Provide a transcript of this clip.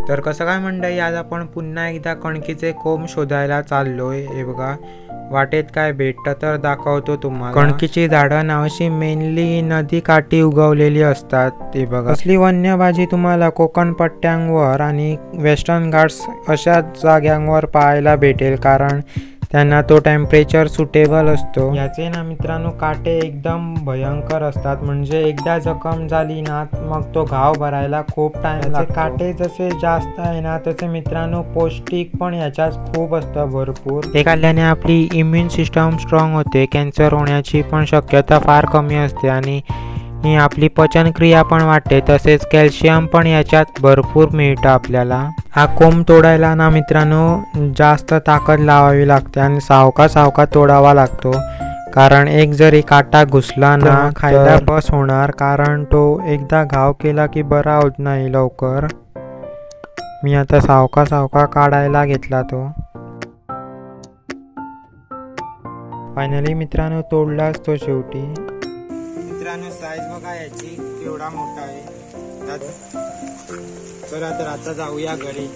तर कसं काय मंडळी, आज आपण पुन्हा एकदा कणकीचे कोंब शोधायला चाललोय. हे बघा, वाटेत काय भेटतं तर दाखवतो तुम्हाला. कणकीची झाडं नावशी मेनली नदी काठी उगवलेली असतात. ते बघा, असली वन्य भाजी तुम्हाला कोकण पट्ट्यांवर आणि वेस्टर्न घाट्स अशा जाग्यांवर पाहायला भेटेल, कारण त्यांना तो टेम्परेचर सुटेबल असतो. याचे ना मित्रांनो काटे एकदम भयंकर असतात, म्हणजे एकदा जखम झाली ना मग तो घाव भरायला खूप टाइम लागतो. काटे जसे जास्त आहे ना तसे मित्रांनो पौष्टिक पण याच्यात खूप असतं भरपूर. हे खाल्ल्याने आपली इम्युन सिस्टम स्ट्रॉंग होते, कॅन्सर होण्याची पण शक्यता फार कमी असते आणि ही आपली पचनक्रिया पण वाढते. तसेच कॅल्शियम पण याच्यात भरपूर मिळतं आपल्याला. हा कोंब तोडायला ना मित्रांनो जास्त ताकद लावावी लागते आणि सावका तोडावा लागतो, कारण एक जरी काटा घुसला ना खायला बस होणार, कारण तो एकदा घाव केला की बरा होत नाही लवकर. मी आता सावका काढायला घेतला तो. फायनली मित्रांनो तोडलाच तो शेवटी. मित्रांनो साईज बघा याची केवढा मोठा आहे. चला तर आता जाऊया घरी.